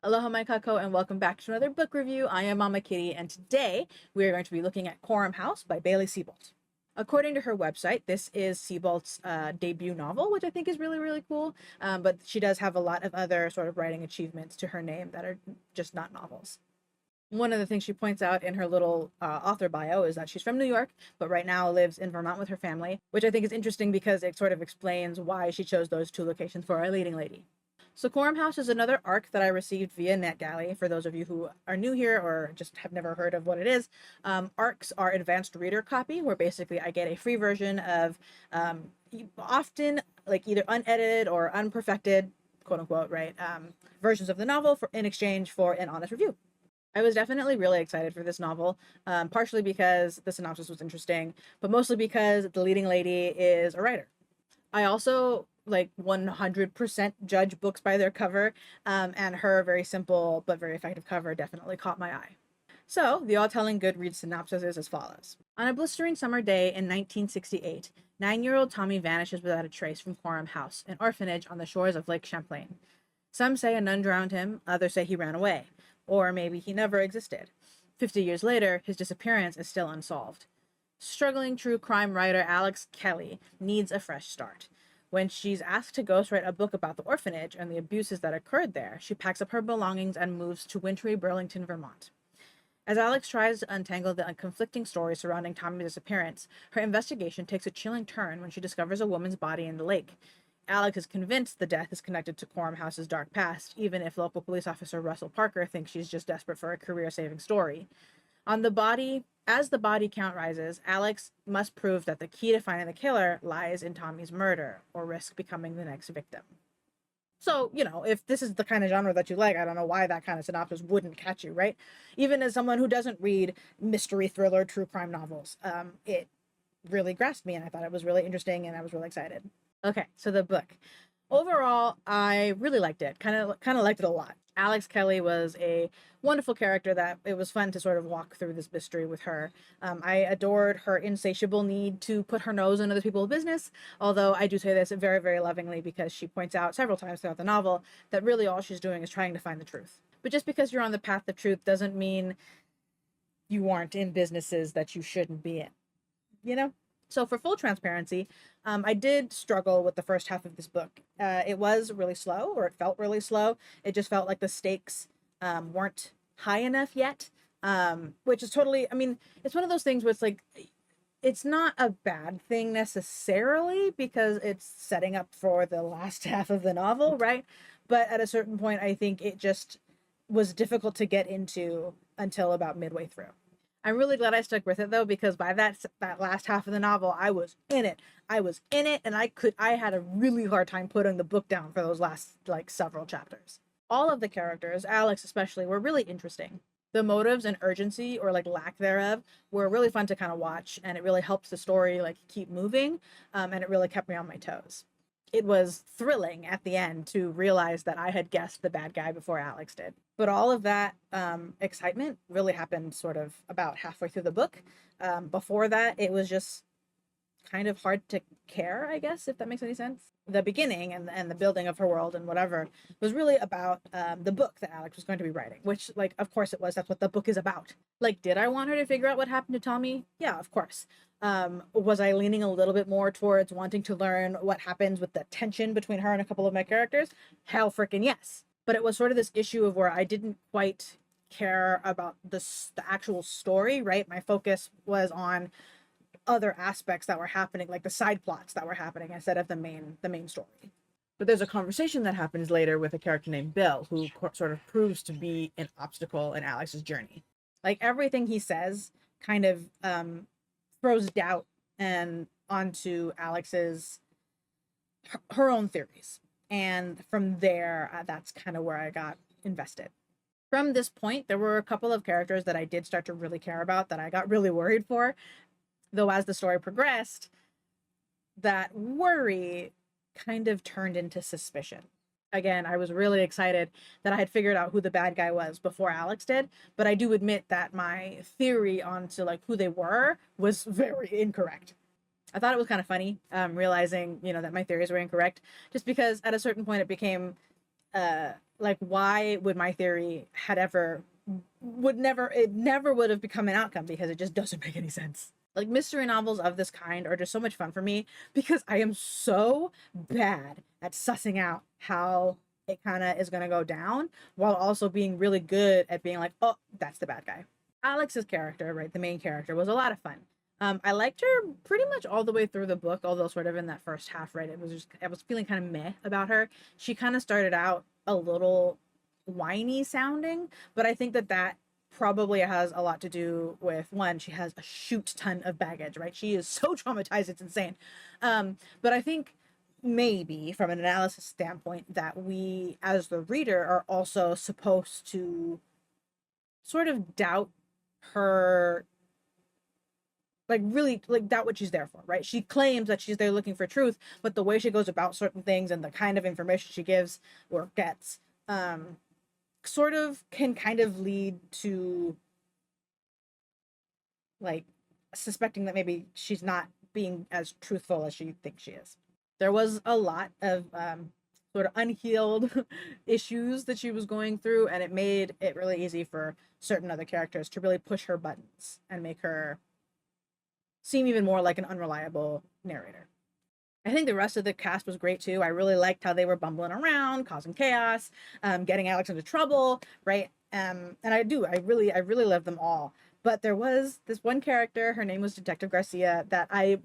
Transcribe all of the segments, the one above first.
Aloha my kako and welcome back to another book review. I am Mama Kitty and today we are going to be looking at Coram House by Bailey Seybolt. According to her website, this is Seybolt's debut novel, which I think is really, really cool. But she does have a lot of other sort of writing achievements to her name that are just not novels. One of the things she points out in her little author bio is that she's from New York, but right now lives in Vermont with her family, which I think is interesting because it sort of explains why she chose those two locations for our leading lady. So Coram House is another ARC that I received via NetGalley. For those of you who are new here or just have never heard of what it is, ARCs are advanced reader copy, where basically I get a free version of often like either unedited or unperfected, quote unquote, right, versions of the novel in exchange for an honest review. I was definitely really excited for this novel, partially because the synopsis was interesting, but mostly because the leading lady is a writer. I also like 100% judge books by their cover, and her very simple but very effective cover definitely caught my eye. So, the all-telling Goodreads synopsis is as follows. On a blistering summer day in 1968, 9-year-old Tommy vanishes without a trace from Coram House, an orphanage on the shores of Lake Champlain. Some say a nun drowned him, others say he ran away, or maybe he never existed. 50 years later, his disappearance is still unsolved. Struggling true crime writer Alex Kelly needs a fresh start. When she's asked to ghostwrite a book about the orphanage and the abuses that occurred there, she packs up her belongings and moves to wintry Burlington, Vermont. As Alex tries to untangle the conflicting stories surrounding Tommy's disappearance, her investigation takes a chilling turn when she discovers a woman's body in the lake. Alex is convinced the death is connected to Coram House's dark past, even if local police officer Russell Parker thinks she's just desperate for a career-saving story. As the body count rises, Alex must prove that the key to finding the killer lies in Tommy's murder, or risk becoming the next victim. So, if this is the kind of genre that you like, I don't know why that kind of synopsis wouldn't catch you, right? Even as someone who doesn't read mystery, thriller, true crime novels, it really grasped me, and I thought it was really interesting, and I was really excited. Okay, so the book. Overall, I really liked it. Kind of liked it a lot. Alex Kelly was a wonderful character that it was fun to sort of walk through this mystery with her. I adored her insatiable need to put her nose in other people's business, although I do say this very, very lovingly because she points out several times throughout the novel that really all she's doing is trying to find the truth. But just because you're on the path of truth doesn't mean you aren't in businesses that you shouldn't be in, you know? So for full transparency, I did struggle with the first half of this book. It was really slow, or it felt really slow. It just felt like the stakes weren't high enough yet, which is totally, I mean, it's one of those things where it's like, it's not a bad thing necessarily because it's setting up for the last half of the novel, right? But at a certain point, I think it just was difficult to get into until about midway through. I'm really glad I stuck with it though, because by that last half of the novel, I was in it. And I had a really hard time putting the book down for those last like several chapters. All of the characters, Alex especially, were really interesting. The motives and urgency, or like lack thereof, were really fun to kind of watch, and it really helps the story like keep moving, and it really kept me on my toes. It was thrilling at the end to realize that I had guessed the bad guy before Alex did. But all of that excitement really happened sort of about halfway through the book. Before that, it was just kind of hard to care, I guess, if that makes any sense. The beginning and the building of her world and whatever was really about the book that Alex was going to be writing, which, like, of course it was. That's what the book is about. Like, did I want her to figure out what happened to Tommy? Yeah, of course. Was I leaning a little bit more towards wanting to learn what happens with the tension between her and a couple of my characters? Hell freaking yes. But it was sort of this issue of where I didn't quite care about the actual story, right? My focus was on other aspects that were happening, like the side plots that were happening instead of the main story. But there's a conversation that happens later with a character named Bill, who sort of proves to be an obstacle in Alex's journey. Like everything he says kind of throws doubt and onto Alex's her own theories. And from there, that's kind of where I got invested. From this point, there were a couple of characters that I did start to really care about that I got really worried for. Though as the story progressed, that worry kind of turned into suspicion. Again, I was really excited that I had figured out who the bad guy was before Alex did, but I do admit that my theory onto like who they were was very incorrect. I thought it was kind of funny, realizing, that my theories were incorrect, just because at a certain point it became like why would my theory had ever would never it never would have become an outcome, because it just doesn't make any sense. Like mystery novels of this kind are just so much fun for me because I am so bad at sussing out how it kind of is going to go down, while also being really good at being like, oh, that's the bad guy. Alex's character, right, the main character, was a lot of fun. I liked her pretty much all the way through the book, although sort of in that first half, right, I was feeling kind of meh about her. She kind of started out a little whiny sounding, but I think that probably has a lot to do with, one, she has a shoot ton of baggage, right? She is so traumatized, it's insane. But I think maybe from an analysis standpoint that we as the reader are also supposed to sort of doubt her, like really like doubt what she's there for, right? She claims that she's there looking for truth, but the way she goes about certain things and the kind of information she gives or gets sort of can kind of lead to like suspecting that maybe she's not being as truthful as she thinks she is. There was a lot of sort of unhealed issues that she was going through, and it made it really easy for certain other characters to really push her buttons and make her seem even more like an unreliable narrator. I think the rest of the cast was great too. I really liked how they were bumbling around, causing chaos, getting Alex into trouble, right? And I really love them all. But there was this one character, her name was Detective Garcia, that I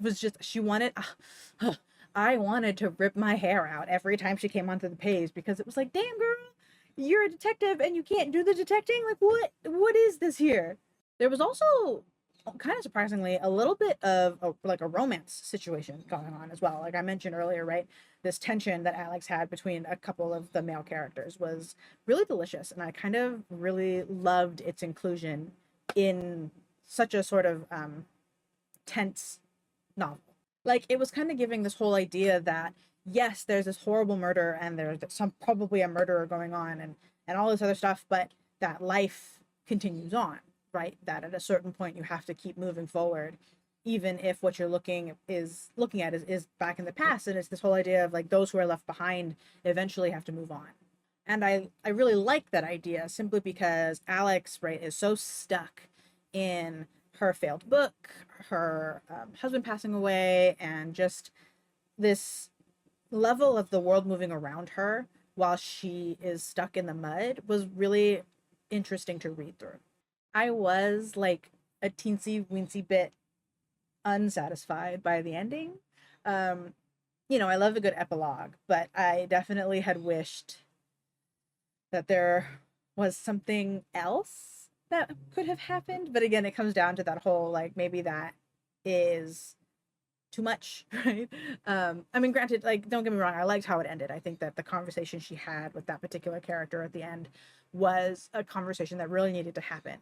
wanted to rip my hair out every time she came onto the page, because it was like, damn girl, you're a detective and you can't do the detecting? Like what is this here? There was also, kind of surprisingly, a little bit of a romance situation going on as well. Like I mentioned earlier, right? This tension that Alex had between a couple of the male characters was really delicious, and I kind of really loved its inclusion in such a sort of tense novel. Like it was kind of giving this whole idea that yes, there's this horrible murder and there's some probably a murderer going on and all this other stuff, but that life continues on, right? That at a certain point you have to keep moving forward, even if what you're looking at is back in the past. And it's this whole idea of like those who are left behind eventually have to move on. And I really like that idea, simply because Alex, right, is so stuck in her failed book, her husband passing away, and just this level of the world moving around her while she is stuck in the mud was really interesting to read through. I was like a teensy weensy bit unsatisfied by the ending. I love a good epilogue, but I definitely had wished that there was something else that could have happened. But again, it comes down to that whole like maybe that is too much, right? I mean, granted, like don't get me wrong, I liked how it ended. I think that the conversation she had with that particular character at the end was a conversation that really needed to happen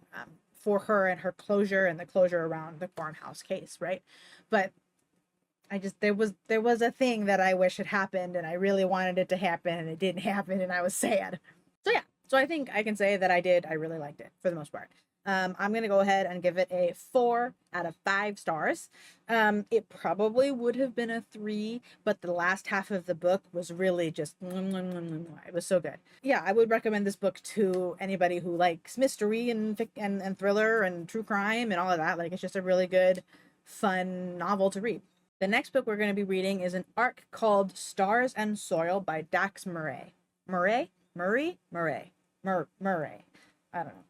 for her and her closure and the closure around the farmhouse case, right? But I just there was a thing that I wish had happened, and I really wanted it to happen, and it didn't happen, and I was sad. So yeah, so I think I can say that I really liked it for the most part. I'm gonna go ahead and give it a 4 out of 5 stars. It probably would have been a 3, but the last half of the book was really just it was so good. Yeah, I would recommend this book to anybody who likes mystery and thriller and true crime and all of that. Like it's just a really good, fun novel to read. The next book we're going to be reading is an arc called Stars and Soil by Dax Murray. Murray? Murray. I don't know.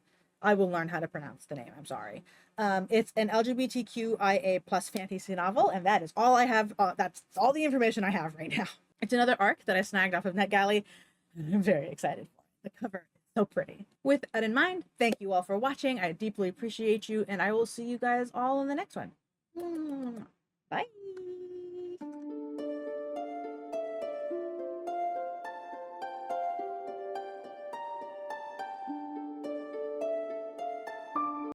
I will learn how to pronounce the name. I'm sorry. It's an LGBTQIA plus fantasy novel, and that is all I have. That's all the information I have right now. It's another arc that I snagged off of NetGalley, and I'm very excited for it. The cover is so pretty. With that in mind, thank you all for watching. I deeply appreciate you, and I will see you guys all in the next one.